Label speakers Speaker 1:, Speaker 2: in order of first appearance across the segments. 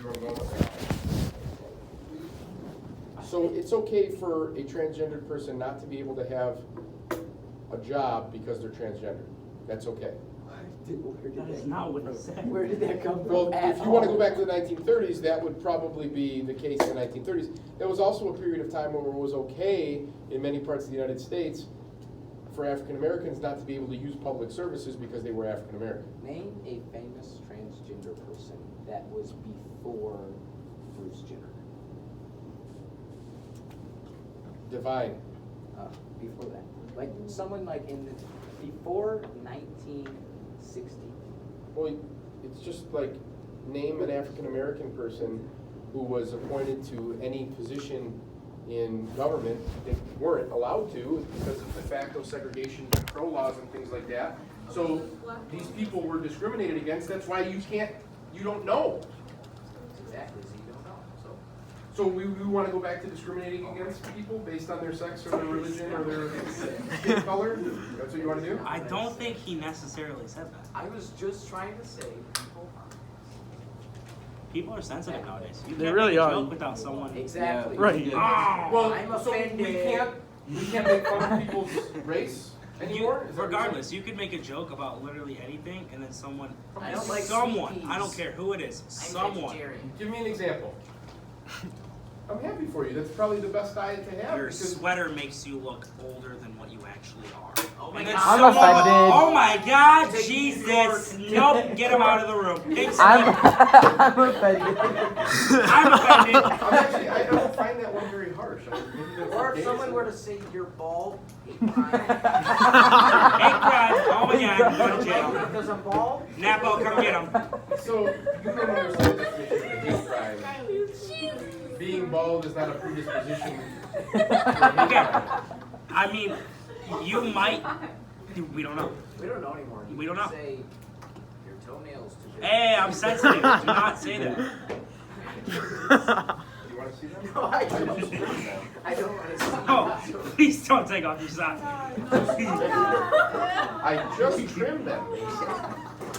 Speaker 1: see where I'm going with that? So it's okay for a transgendered person not to be able to have a job because they're transgender. That's okay.
Speaker 2: That is not what he said.
Speaker 3: Where did that come from?
Speaker 1: Well,
Speaker 3: at
Speaker 1: if you want to
Speaker 3: all?
Speaker 1: go back to the 1930s, that would probably be the case in the 1930s. There was also a period of time where it was okay in many parts of the United States for African Americans not to be able to use public services because they were African American.
Speaker 3: Name a famous transgender person that was before Bruce Jenner.
Speaker 1: Divine.
Speaker 3: Before that. Like someone like in the, before 1960.
Speaker 1: Well, it's just like name an African American person who was appointed to any position in government. They weren't allowed to because of de facto segregation, Jim Crow laws and things like that. So these people were discriminated against. That's why you don't know.
Speaker 3: Exactly, so you don't know.
Speaker 1: So we want to go back to discriminating against people based on their sex or their religion or their skin color? That's what you want to do?
Speaker 2: I don't think he necessarily said that.
Speaker 3: I was just trying to say
Speaker 2: People are sensitive nowadays. You
Speaker 4: They
Speaker 2: can't
Speaker 4: really
Speaker 2: make a
Speaker 4: are.
Speaker 2: joke without someone.
Speaker 3: exactly.
Speaker 4: Right.
Speaker 2: Oh!
Speaker 1: Well,
Speaker 3: I'm
Speaker 1: so
Speaker 3: offended.
Speaker 1: we can't make fun of people's race anymore? Is that what you're
Speaker 2: Regardless, you could make a joke about literally anything, and then someone,
Speaker 3: I don't like
Speaker 2: someone,
Speaker 3: sweet
Speaker 2: I don't
Speaker 3: peas.
Speaker 2: care who it is, someone,
Speaker 1: saying? Give me an example. I'm happy for you. That's probably the best diet to have
Speaker 2: your
Speaker 1: because
Speaker 2: sweater makes you look older than what you actually are.
Speaker 3: Oh my
Speaker 2: And then
Speaker 3: God.
Speaker 4: I'm
Speaker 2: someone-
Speaker 4: offended.
Speaker 2: Oh my God,
Speaker 3: Take
Speaker 2: Jesus!
Speaker 3: New
Speaker 2: Nope, get him out of the room. Big
Speaker 4: I'm,
Speaker 2: sweater.
Speaker 4: I'm offended.
Speaker 2: I'm offended.
Speaker 1: I don't find that one very harsh. Maybe that's
Speaker 3: Or
Speaker 1: the
Speaker 3: if someone
Speaker 1: case.
Speaker 3: were to say you're bald, hate crime.
Speaker 2: Hate crime. Oh my God, go to jail.
Speaker 3: There's a bald.
Speaker 2: Napo, come get him.
Speaker 1: So you don't understand the definition of hate crime. Being bald is not a predisposition.
Speaker 2: Okay. I mean, you might. We don't know.
Speaker 3: We don't know anymore. You
Speaker 2: We don't
Speaker 3: can
Speaker 2: know.
Speaker 3: Say your toenails too big.
Speaker 2: Hey, I'm sensitive. Do not say that.
Speaker 1: You want to see them?
Speaker 3: No, I don't. I don't want to see.
Speaker 2: Oh, please don't take off your socks.
Speaker 1: I just trimmed them.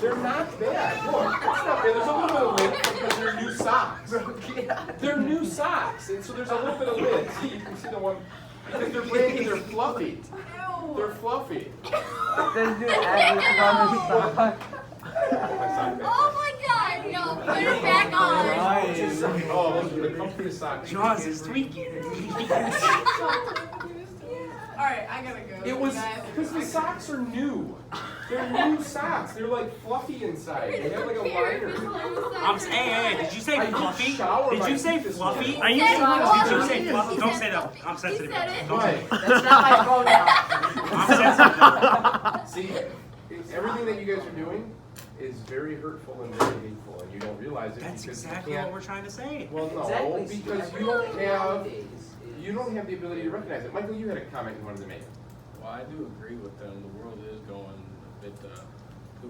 Speaker 1: They're not bad. Look, it's not bad. There's a little bit of lint because they're new socks. They're new socks, and so there's a little bit of lint. See, you can see the one because they're brand new. They're fluffy. They're fluffy.
Speaker 4: There's new ads on the side.
Speaker 5: Oh my God! No, put it back on.
Speaker 1: Oh, those are the comfy socks.
Speaker 2: Jaws is tweaking.
Speaker 5: Alright, I gotta go.
Speaker 1: It was because the socks are new. They're new socks. They're like fluffy inside. They have like a liner.
Speaker 2: Hey, did you say
Speaker 1: I
Speaker 2: fluffy?
Speaker 1: shower
Speaker 2: Did
Speaker 1: my
Speaker 2: you say
Speaker 1: feet this
Speaker 2: fluffy?
Speaker 1: morning.
Speaker 2: Are you?
Speaker 5: He
Speaker 2: Did you
Speaker 5: said
Speaker 2: say
Speaker 5: fluffy.
Speaker 2: fluffy? Don't say that. I'm sensitive.
Speaker 5: He said it.
Speaker 2: Don't say
Speaker 1: Why?
Speaker 2: it.
Speaker 3: That's not my pronoun.
Speaker 1: See, everything that you guys are doing is very hurtful and very hateful, and you don't realize it
Speaker 2: That's
Speaker 1: because
Speaker 2: exactly
Speaker 1: you
Speaker 2: what
Speaker 1: can't.
Speaker 2: we're trying to say.
Speaker 1: Well, no,
Speaker 3: Exactly.
Speaker 1: because you don't have the ability to recognize it. Michael, you had a comment you wanted to make.
Speaker 6: Well, I do agree with them. The world is going a bit poo.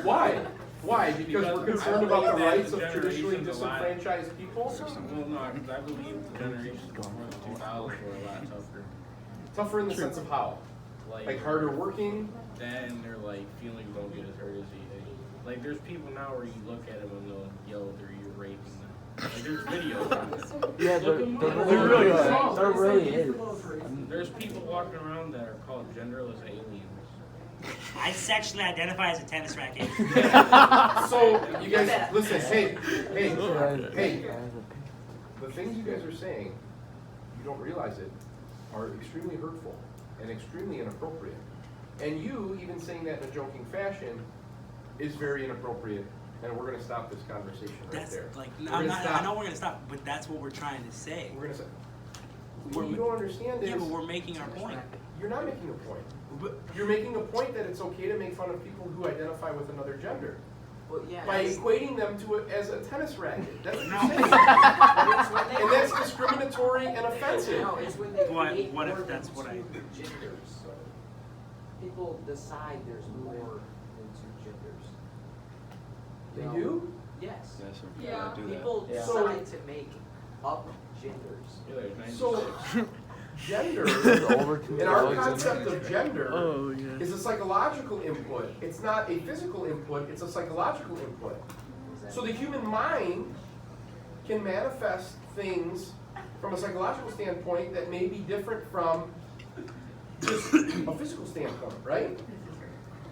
Speaker 1: Why? Why? Because we're concerned about the rights of
Speaker 6: Generations
Speaker 1: traditionally
Speaker 6: of
Speaker 1: disenfranchised people?
Speaker 6: Well, no, I believe the generations before the 2000s were a lot tougher.
Speaker 1: Tougher in the sense of how? Like harder working?
Speaker 6: Then their like feelings don't get as hurt as they. Like there's people now where you look at them and they'll yell you're raping them. Like there's videos.
Speaker 4: Yeah,
Speaker 6: Look 'em
Speaker 4: there
Speaker 6: up.
Speaker 4: really is. There really is.
Speaker 6: There's people walking around that are called genderless aliens.
Speaker 2: I sexually identify as a tennis racket.
Speaker 1: So, you guys, listen, hey, the things you guys are saying, you don't realize it, are extremely hurtful and extremely inappropriate. And you, even saying that in a joking fashion, is very inappropriate, and we're gonna stop this conversation right
Speaker 2: That's
Speaker 1: there.
Speaker 2: like,
Speaker 1: We're
Speaker 2: I'm
Speaker 1: gonna
Speaker 2: not,
Speaker 1: stop.
Speaker 2: I know we're gonna stop, but that's what we're trying to say.
Speaker 1: We're gonna say, what you don't understand is,
Speaker 2: Yeah, but we're making our point.
Speaker 1: you're not making a point. You're making a point that it's okay to make fun of people who identify with another gender.
Speaker 3: Well, yeah.
Speaker 1: By
Speaker 3: that's-
Speaker 1: equating them to it as a tennis racket. That's what
Speaker 2: No.
Speaker 1: you're saying.
Speaker 3: but it's when they-
Speaker 1: And that's discriminatory and offensive.
Speaker 3: No, it's when they
Speaker 2: What-
Speaker 3: create
Speaker 2: what if
Speaker 3: more
Speaker 2: that's
Speaker 3: than
Speaker 2: what I-
Speaker 3: two genders. People decide there's more than two genders.
Speaker 1: They
Speaker 3: You know?
Speaker 1: do?
Speaker 3: Yes.
Speaker 5: Yeah.
Speaker 3: People
Speaker 4: Yeah.
Speaker 3: decide to make up genders.
Speaker 6: Yeah, there's 96.
Speaker 1: So, gender,
Speaker 4: Over two
Speaker 1: in our
Speaker 4: dogs.
Speaker 1: concept of gender,
Speaker 4: Oh, yeah.
Speaker 1: is a psychological input. It's not a physical input, it's a psychological input. So the human mind can manifest things from a psychological standpoint that may be different from just a physical standpoint, right?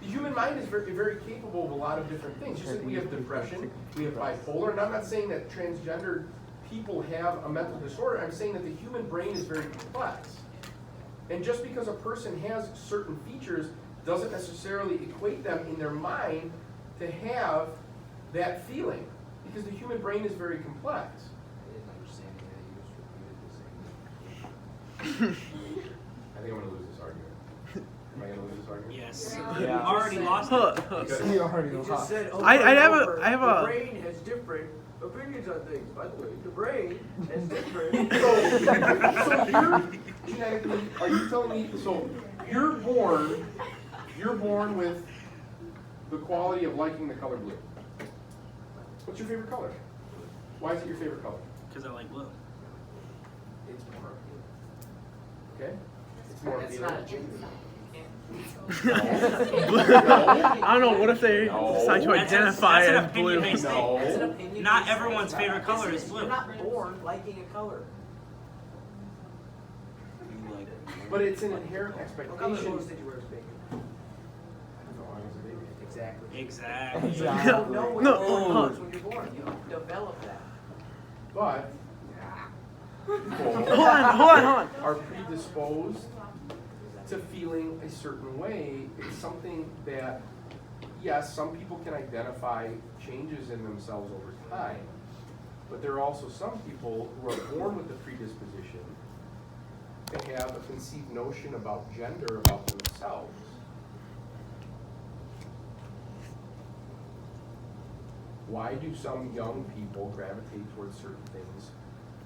Speaker 1: The human mind is very, very capable of a lot of different things. Just like we have depression, we have bipolar, and I'm not saying that transgender people have a mental disorder. I'm saying that the human brain is very complex. And just because a person has certain features doesn't necessarily equate them in their mind to have that feeling, because the human brain is very complex. I think I'm going to lose this argument. Am I going to lose this argument?
Speaker 2: Yes.
Speaker 4: Yeah.
Speaker 2: You already lost
Speaker 7: Huh.
Speaker 2: it.
Speaker 1: Because-
Speaker 4: We already
Speaker 7: You
Speaker 4: lost.
Speaker 7: just said over
Speaker 6: I
Speaker 7: and
Speaker 6: have a-
Speaker 7: over,
Speaker 6: I have
Speaker 7: the
Speaker 6: a-
Speaker 7: brain has different opinions on things. By the way, the brain has different.
Speaker 1: So you're genetically, are you telling me, so you're born with the quality of liking the color blue. What's your favorite color? Why is it your favorite color?
Speaker 2: Because I like blue.
Speaker 3: It's more.
Speaker 1: Okay? It's more
Speaker 3: It's
Speaker 1: appealing.
Speaker 3: not a gender.
Speaker 7: I don't know. What if they
Speaker 1: No.
Speaker 7: decide to
Speaker 2: That's
Speaker 7: identify
Speaker 2: an
Speaker 7: as blue?
Speaker 2: opinion-based thing.
Speaker 1: No.
Speaker 3: It's an opinion.
Speaker 2: Not
Speaker 3: based
Speaker 2: everyone's
Speaker 3: thing.
Speaker 2: favorite color is blue.
Speaker 3: You're not born liking a color.
Speaker 1: But it's an inherent
Speaker 7: What color
Speaker 1: expectation.
Speaker 7: clothes did you wear as a baby?
Speaker 3: Exactly.
Speaker 2: Exactly.
Speaker 3: You don't know what
Speaker 7: No,
Speaker 3: your
Speaker 7: hold
Speaker 3: hormone
Speaker 7: on.
Speaker 3: is when you're born. You don't develop that.
Speaker 1: But people
Speaker 7: Hold on.
Speaker 1: are predisposed to feeling a certain way. It's something that, yes, some people can identify changes in themselves over time, but there are also some people who are born with the predisposition to have a conceived notion about gender, about themselves. Why do some young people gravitate towards certain things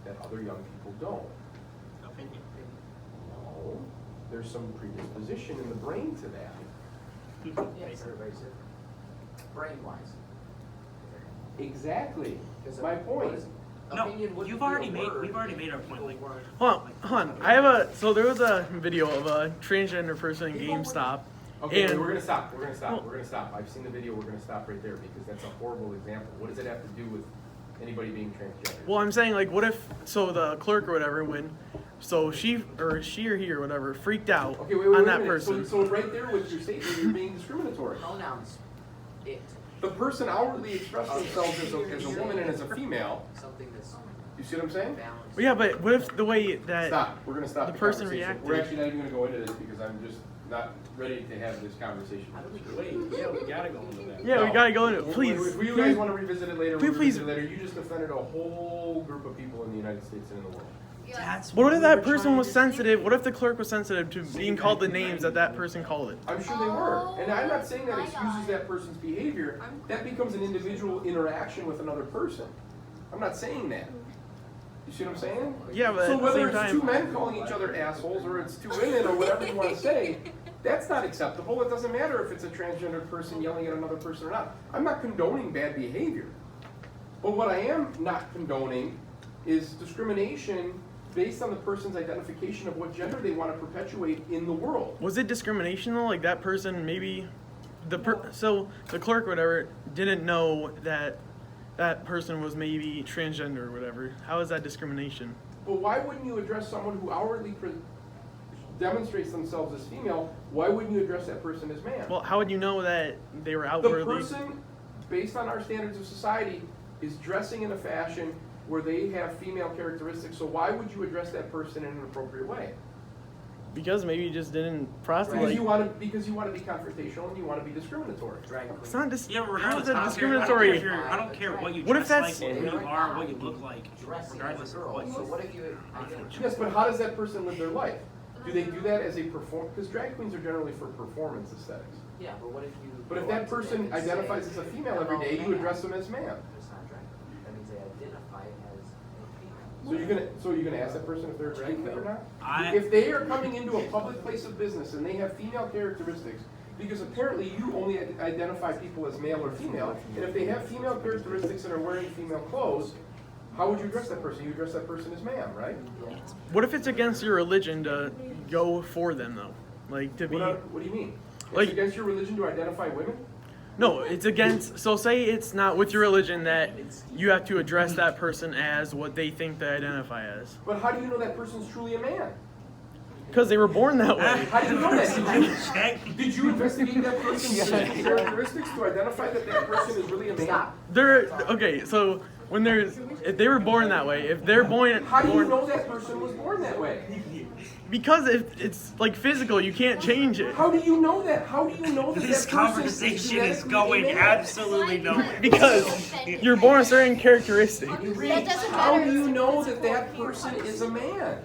Speaker 1: that other young people don't?
Speaker 2: Opinion.
Speaker 1: No, there's some predisposition in the brain to that.
Speaker 3: Yes, everybody's different. Brain-wise.
Speaker 1: Exactly,
Speaker 3: Because
Speaker 1: my point.
Speaker 2: No,
Speaker 3: opinion wouldn't
Speaker 2: you've
Speaker 3: be a
Speaker 2: already made.
Speaker 3: word
Speaker 2: We've already
Speaker 3: if
Speaker 2: made our
Speaker 3: people
Speaker 2: point. Like,
Speaker 3: weren't-
Speaker 7: Hold on. I have a. So there was a video of a transgender person in GameStop.
Speaker 1: Okay,
Speaker 7: And-
Speaker 1: we're gonna stop, we're gonna stop. I've seen the video, we're gonna stop right there because that's a horrible example. What does it have to do with anybody being transgender?
Speaker 7: Well, I'm saying like, what if the clerk or whatever she or he or whatever freaked out
Speaker 1: Okay, wait
Speaker 7: on
Speaker 1: a
Speaker 7: that
Speaker 1: minute.
Speaker 7: person.
Speaker 1: So right there with your statement, you're being discriminatory.
Speaker 3: Pronouns. It.
Speaker 1: The person outwardly expressed themselves as a woman and as a female.
Speaker 3: Something that's
Speaker 1: You see what I'm saying?
Speaker 3: balanced.
Speaker 7: Well, yeah, but what if the way that
Speaker 1: Stop, we're gonna stop
Speaker 7: the
Speaker 1: the
Speaker 7: person
Speaker 1: conversation.
Speaker 7: reacted.
Speaker 1: We're actually not even gonna go into this because I'm just not ready to have this conversation.
Speaker 6: Wait, yeah, we gotta go into that.
Speaker 7: Yeah, we
Speaker 1: No.
Speaker 7: gotta go into it.
Speaker 1: If
Speaker 7: Please.
Speaker 1: you guys wanna revisit it later, we'll
Speaker 7: Please.
Speaker 1: revisit it later. You just offended a whole group of people in the United States and in the world.
Speaker 2: that's
Speaker 7: What if
Speaker 2: we
Speaker 7: that
Speaker 2: were
Speaker 7: person
Speaker 2: trying
Speaker 7: was
Speaker 2: to
Speaker 7: sensitive? What if the clerk was sensitive to being called the names that person called it?
Speaker 1: I'm sure they were. And I'm not saying that
Speaker 5: Oh my
Speaker 1: excuses
Speaker 5: God.
Speaker 1: that person's behavior. That becomes an individual interaction with another person. I'm not saying that. You see what I'm saying?
Speaker 7: Yeah, but
Speaker 1: So
Speaker 7: at the
Speaker 1: whether
Speaker 7: same
Speaker 1: it's two
Speaker 7: time,
Speaker 1: men calling each other assholes or it's two women or whatever you want to say, that's not acceptable. It doesn't matter if it's a transgender person yelling at another person or not. I'm not condoning bad behavior. But what I am not condoning is discrimination based on the person's identification of what gender they want to perpetuate in the world.
Speaker 7: was it discrimination though? Like that person maybe so the clerk or whatever didn't know that person was maybe transgender or whatever. How is that discrimination?
Speaker 1: But why wouldn't you address someone who outwardly demonstrates themselves as female? Why wouldn't you address that person as man?
Speaker 7: Well, how would you know that they were
Speaker 1: The
Speaker 7: outwardly?
Speaker 1: person, based on our standards of society, is dressing in a fashion where they have female characteristics, so why would you address that person in an appropriate way?
Speaker 7: Because maybe you just didn't process.
Speaker 1: Because
Speaker 7: Like,
Speaker 1: you want to be confrontational and you want to be discriminatory.
Speaker 3: Drag
Speaker 7: it's not
Speaker 2: Yeah, but
Speaker 7: how is
Speaker 2: regardless,
Speaker 7: that
Speaker 2: I
Speaker 7: discriminatory?
Speaker 2: don't care what you
Speaker 7: What if
Speaker 2: dress
Speaker 7: that's-
Speaker 2: like, or who you are, what you look like,
Speaker 3: dressing
Speaker 2: regardless
Speaker 3: as a
Speaker 2: of
Speaker 3: girl.
Speaker 2: what.
Speaker 3: So what if you
Speaker 1: Yes, but how does that person live their life? Do they do that as a because drag queens are generally for performance aesthetics.
Speaker 3: Yeah, but what if you
Speaker 1: But if
Speaker 3: go
Speaker 1: that
Speaker 3: up to
Speaker 1: person
Speaker 3: them and
Speaker 1: identifies
Speaker 3: say,
Speaker 1: as a female every
Speaker 3: "Hello,
Speaker 1: day, you
Speaker 3: man."
Speaker 1: address them as man.
Speaker 3: That's not drag queen. That means they identify as a female.
Speaker 1: So you're gonna ask that person if they're a drag queen or not?
Speaker 2: I-
Speaker 1: If they are coming into a public place of business and they have female characteristics, because apparently you only identify people as male or female, and if they have female characteristics and are wearing female clothes, how would you address that person? You address that person as man, right?
Speaker 7: What if it's against your religion to go for them though? Like to be
Speaker 1: What do you mean?
Speaker 7: Like-
Speaker 1: It's against your religion to identify women?
Speaker 7: No, it's against. So say it's not with your religion that you have to address that person as what they think they identify as,
Speaker 1: But how do you know that person's truly a man?
Speaker 7: because they were born that way.
Speaker 1: How do you know that?
Speaker 2: Check.
Speaker 1: Did you investigate that person's characteristics to identify that that person is really a man?
Speaker 3: Stop.
Speaker 7: They're okay. So when if they were born that way, if they're born,
Speaker 1: How do you know that person was born that way?
Speaker 7: because if it's like physical, you can't change it.
Speaker 1: How do you know that? How do you know that
Speaker 2: This
Speaker 1: that person
Speaker 2: conversation is
Speaker 1: genetically
Speaker 2: going
Speaker 1: a man?
Speaker 2: absolutely nowhere.
Speaker 7: Because you're born a certain characteristic.
Speaker 5: That doesn't
Speaker 1: How
Speaker 5: matter.
Speaker 1: do you know that that person is a man?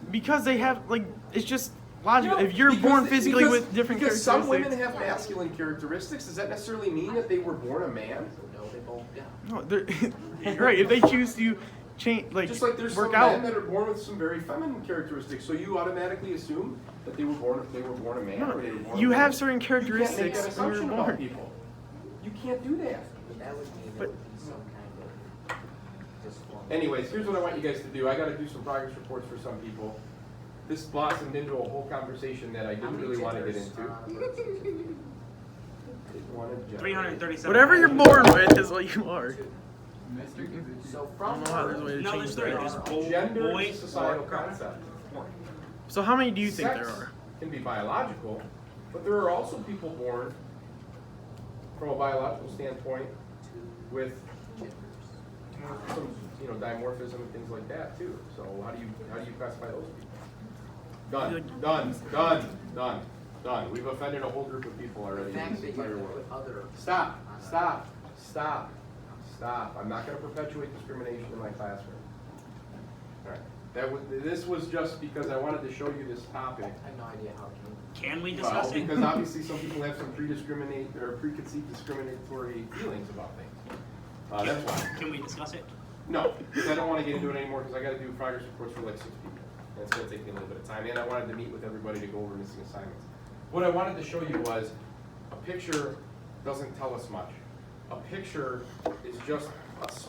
Speaker 7: Because they have like it's just logical.
Speaker 1: No,
Speaker 7: if you're
Speaker 1: because-
Speaker 7: born physically
Speaker 1: because-
Speaker 7: with different
Speaker 1: because some
Speaker 7: characteristics,
Speaker 1: women have masculine characteristics. Does that necessarily mean that they were born a man?
Speaker 3: No, they both don't.
Speaker 7: no, they're right. If they choose to change, like,
Speaker 1: Just like there's some
Speaker 7: work
Speaker 1: men
Speaker 7: out.
Speaker 1: that are born with some very feminine characteristics, so you automatically assume that they were born a man.
Speaker 7: No,
Speaker 1: or they were born a
Speaker 7: you
Speaker 1: woman.
Speaker 7: have certain
Speaker 1: You can't make
Speaker 7: characteristics
Speaker 1: that
Speaker 7: when you're
Speaker 1: assumption about
Speaker 7: born.
Speaker 1: people. You can't do that.
Speaker 3: But that would mean
Speaker 7: But-
Speaker 3: there would be some kind of dysfunction.
Speaker 1: Anyways, here's what I want you guys to do. I got to do some progress reports for some people. This blossomed into a whole conversation that I
Speaker 3: How
Speaker 1: didn't
Speaker 3: many
Speaker 1: really want to get
Speaker 3: genders
Speaker 1: into.
Speaker 3: are on a birth certificate?
Speaker 1: Didn't want to judge.
Speaker 2: 337.
Speaker 7: Whatever you're born with is what you are.
Speaker 3: So
Speaker 7: I
Speaker 3: from
Speaker 7: don't know how there's a way to
Speaker 2: No,
Speaker 7: change
Speaker 2: there's three.
Speaker 7: that.
Speaker 2: There's
Speaker 1: Gender
Speaker 2: boy,
Speaker 1: is a societal
Speaker 2: girl.
Speaker 1: concept.
Speaker 7: So how many do you think
Speaker 1: Sex
Speaker 7: there are?
Speaker 1: can be biological, but there are also people born from a biological standpoint with some, dimorphism and things like that too. So how do you classify those people? Done. We've offended a whole group of people already
Speaker 3: the
Speaker 1: in
Speaker 3: fact
Speaker 1: this
Speaker 3: that you
Speaker 1: entire
Speaker 3: put
Speaker 1: world.
Speaker 3: other.
Speaker 1: Stop. I'm not going to perpetuate discrimination in my classroom. All right. This was just because I wanted to show you this topic.
Speaker 3: I have no idea how it came.
Speaker 2: Can we
Speaker 1: Well,
Speaker 2: discuss it?
Speaker 1: because obviously some people have some preconceived discriminatory feelings about things. That's why.
Speaker 2: Can we discuss it?
Speaker 1: No, because I don't want to get into it anymore because I got to do progress reports for like 6 people. And it's going to take me a little bit of time. And I wanted to meet with everybody to go over missing assignments. What I wanted to show you was a picture doesn't tell us much. A picture is just a